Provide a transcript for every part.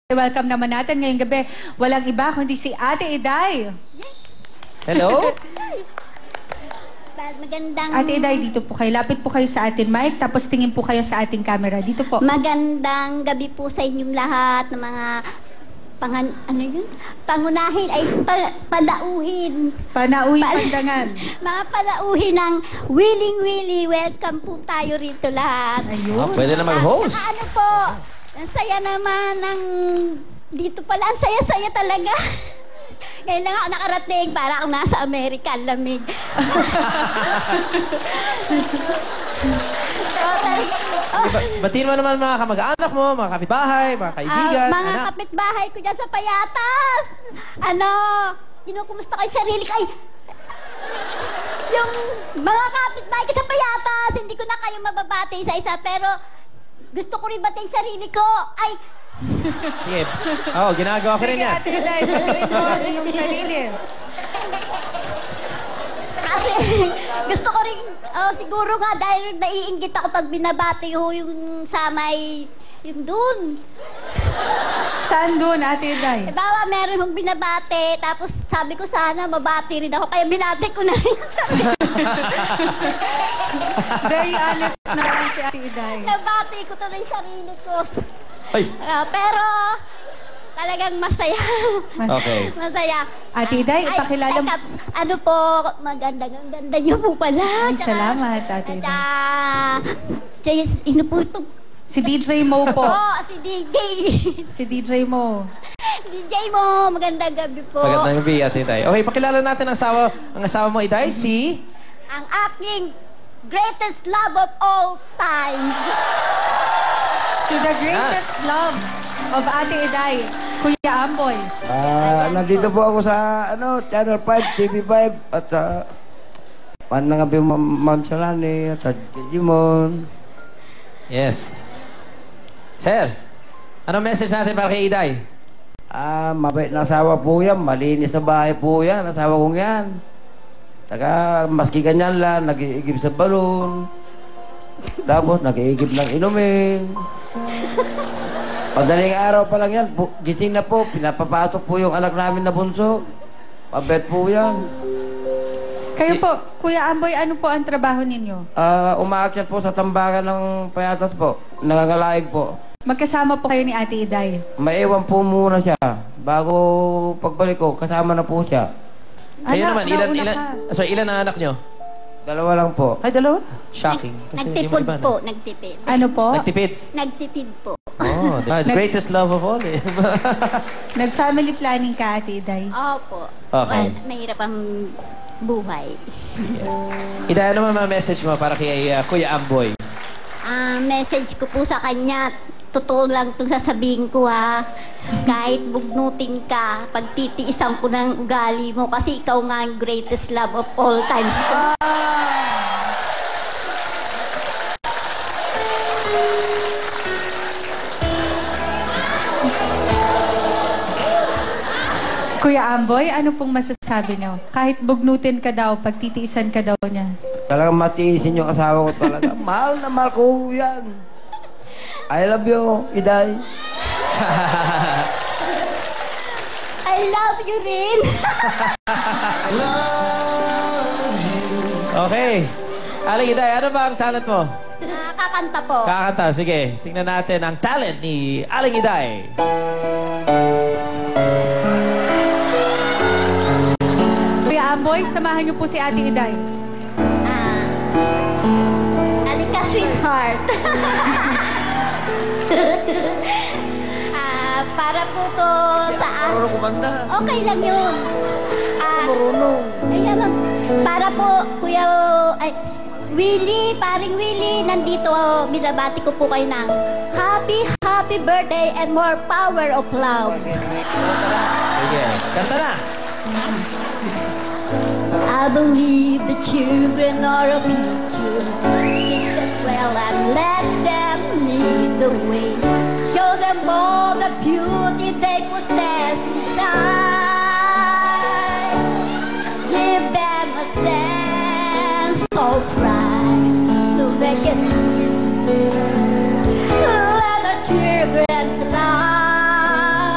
Welcome naman natin ngayong gabi. Walang iba kundi si Ate Iday. Hello? Magandang... Ate Iday, dito po kayo. Lapit po kayo sa ating mic, tapos tingin po kayo sa ating camera. Dito po. Magandang gabi po sa inyong lahat ng mga pangunahin ay padauhin. Panauhin, pandangan. Mga padauhin ng willing-willy. Welcome po tayo rito lahat. Ayun. Pwede na mag-host. Ano po, ang saya naman ng... Dito pala, ang saya-saya talaga. Ngayon lang ako nakarating para akong nasa Amerika, ang lamig. Batiin mo naman mga kamag-anak mo, mga kapitbahay, mga kaibigan, mga anak. kapitbahay ko dyan sa Payatas. Kinukumusta kayo sarili ko? Ay, yung mga kapitbahay ko sa Payatas, hindi ko na kayo mababati isa-isa, pero gusto ko rin batiin sarili ko. Ay, Sige. Oo, ginagawa ko rin Sige, yan. Ate Iday, batiin mo ang iyong sarili. kasi gusto ko rin, siguro nga dahil naiinggit ako pag binabati ko yung sa may, yung dun. Saan doon, Ate Iday? Bawa meron mong binabati, tapos sabi ko sana mabati rin ako, kaya binati ko na rin. Very honest naman si Ate Iday. Nabati ko tuloy yung sarili ko. Ay. Pero talagang masaya. Okay. Masaya. Ate Iday, ipakilala mo. Ano po, ang ganda niyo po pala. Ay, salamat, Ate Iday. Sino po ito? Si DJ Mo po. Si DJ. Si DJ Mo. DJ Mo, magandang gabi po. Magandang gabi, Ate Iday. Okay, pakilala natin ang asawa mo, Iday, si... Ang aking greatest love of all time. To the greatest love of Ate Iday, Kuya Amboy. Nandito po ako sa Channel 5, TV5 at panangabi Ma'am Shalani at Jimon. Yes. Sir, anong message natin para kay Iday? Mabait na asawa po yan, malinis sa bahay po yan, asawa kong yan. Saka maski ganyan lang, nag-iigib sa balon. Tapos nag-iigib ng inumin. Padaling araw pa lang yan, gising na po, pinapapasok po yung anak namin na bunso. Mabait po yan. Kayo po, Kuya Amboy, ano po ang trabaho ninyo? Umaakyat po sa tambakan ng Payatas po, nangangalaig po. Magkasama po kayo ni Ate Iday. Maiwan po muna siya. Bago pagbalik ko, kasama na po siya. Kayo naman, ilan ang anak nyo? Dalawa lang po. Ay, dalawa? Shocking. Nagtipid po, nagtipid. Ano po? Nagtipid? Nagtipid po. Oh, the greatest love of all eh. Nag-family planning ka, Ate Iday? Opo. Okay. Mahirap ang buhay. Iday, ano mga message mo para kay Kuya Amboy? Message ko po sa kanya, totoo lang itong sasabihin ko ha. Kahit bugnutin ka, pagtitiisan ko ng ugali mo kasi ikaw nga ang greatest love of all times. Kuya Amboy, ano pong masasabi niyo? Kahit bugnutin ka daw, pagtitiisan ka daw niya. Talagang matiisin yung asawa ko talaga. Mahal na mahal ko yan. I love you, Iday. I love you rin. Okay. Aling Iday, ano ba ang talent mo? Kakanta po. Kakanta, sige. Tingnan natin ang talent ni Aling Iday. Kuya Amboy, samahan niyo po si Ate Iday. Alika, sweetheart. Para po to sa... Marunong kumanda. Okay lang yun. Marunong. Para po, Kuya... Willie, paring Willie, nandito, binabati ko po kayo ng happy birthday and more power of love. Sige, kanta na. I believe the children are a future. Teach them well and let them lead the way. Show them all the beauty they possess inside. Give them a sense of pride so they can live. Let the children fly.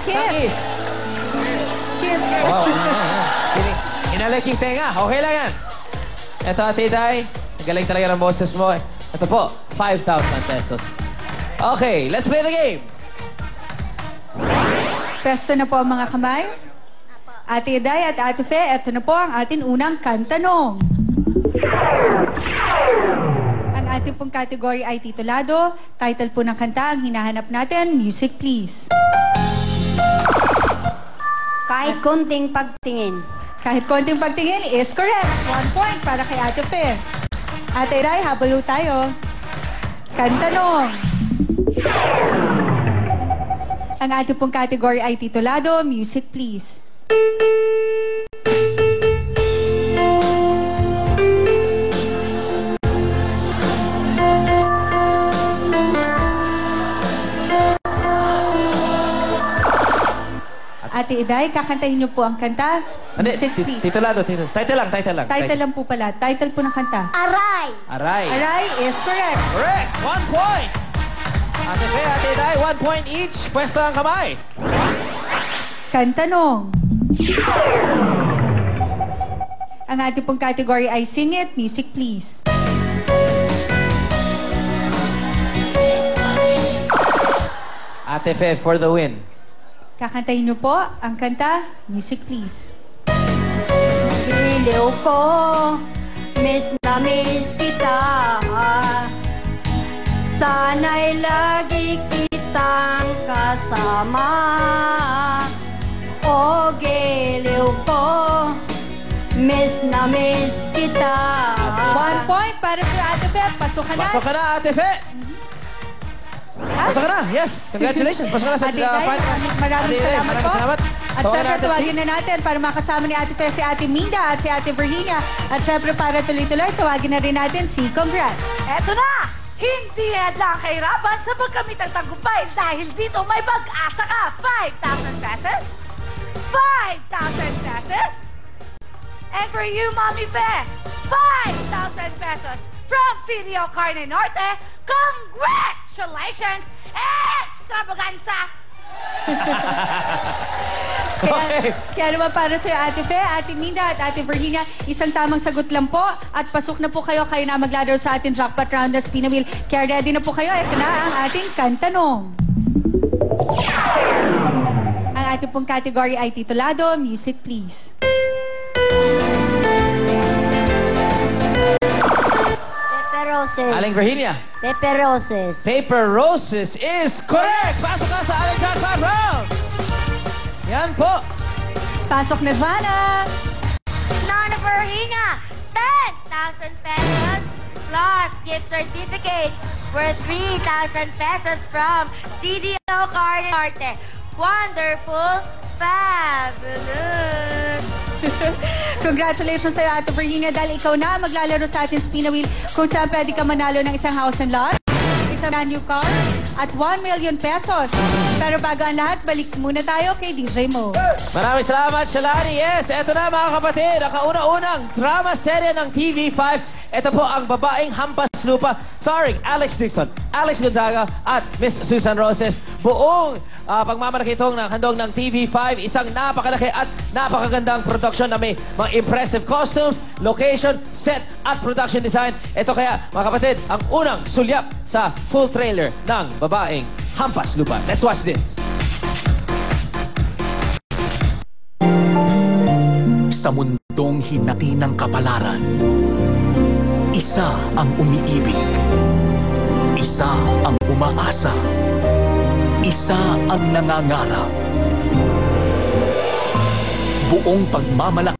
Kiss. Kiss. Wow. Inalik yung tenga. Okay lang yan. Ito, Ate Day. Galing talaga ng boses mo. Ito po, 5,000 pesos. Okay, let's play the game. Pesto na po ang mga kamay. Ate Day at Ate Fe, ito na po ang ating unang kantanong. Ang ating pong category ay titulado. Title po ng kanta ang hinahanap natin. Music, please. Kahit konting pagtingin. Kahit konting pagtingin is correct. 1 point para kay Ate Fe. Ate Day, habalo tayo. Kantanong. Ang ating pong category ay titulado. Music, please. Ate Iday, kakantahin niyo po ang kanta. Hindi, Music, please. titulado. Title lang. Title lang po pala. Title po ng kanta. Aray! Aray. Aray is correct. Correct. 1 point. Ate Fe, Ate Day, 1 point each. Pwesto ang kamay. Kantanong. Ang ating pong category ay Sing It. Music, please. Ate Fe for the win. Kakantahin niyo po ang kanta. Music, please. Giliw ko, miss na miss kita. Sana'y lagi kitang kasama. O giliw ko, miss na miss kita. 1 point para sa Ate Fe. Pasok ka na. Pasok ka na, Ate Fe. Pasok ka na. Yes. Congratulations. Pasok ka na sa Ate Day, final. maraming Ate Day, salamat po. salamat. At Tawagan syempre, natin tawagin na natin para makasama ni Ate Fe si Ate Minda at si Ate Virginia. At syempre, para tuloy-tuloy, tawagin na rin natin si Congrats. Eto na! Hindi lang kahirapan sa pagkamit ng tagumpay dahil dito may pag-asa ka. 5,000 pesos? 5,000 pesos? And for you, Mommy Fe, 5,000 pesos from CDO Carne Norte. Congratulations! Extravaganza! Kaya naman para sa Ate Fe, Ate Minda at Ate Virginia, isang tamang sagot lang po at pasok na po kayo na maglalaro sa ating jackpot round na spin a wheel. Kaya ready na po kayo. Ito na ang ating kantanong. Ang ating pong category ay titulado. Music, please. Pepe Roses. Aling Virginia. Pepe Roses. Paper Roses is correct! Pasok ka sa aling jackpot round! Yan po. Pasok na, Jana! Nana Virginia, 10,000 pesos plus gift certificate worth 3,000 pesos from CDO Carne Norte. Wonderful, fabulous. Congratulations sa'yo, Ate Virginia, dahil ikaw na maglalaro sa ating spin a wheel kung saan pwede ka manalo ng isang house and lot, isang brand new car, at 1 million pesos. Pero bago ang lahat, balik muna tayo kay DJ Mo. Maraming salamat, Shalani. Yes, eto na mga kapatid, ang kauna-unang drama serye ng TV5. Ito po ang Babaeng Hampas Lupa, starring Alex Dixon, Alex Gonzaga, at Miss Susan Roses. Buong pagmamalaki itong handog ng TV5, isang napakalaki at napakagandang production na may mga impressive costumes, location, set, at production design. Ito kaya, mga kapatid, ang unang sulyap sa full trailer ng Babaeng Hampas Lupa. Let's watch this. Sa mundong hinati ng kapalaran, isa ang umiibig, isa ang umaasa, isa ang nangangarap. Buong pagmamalaki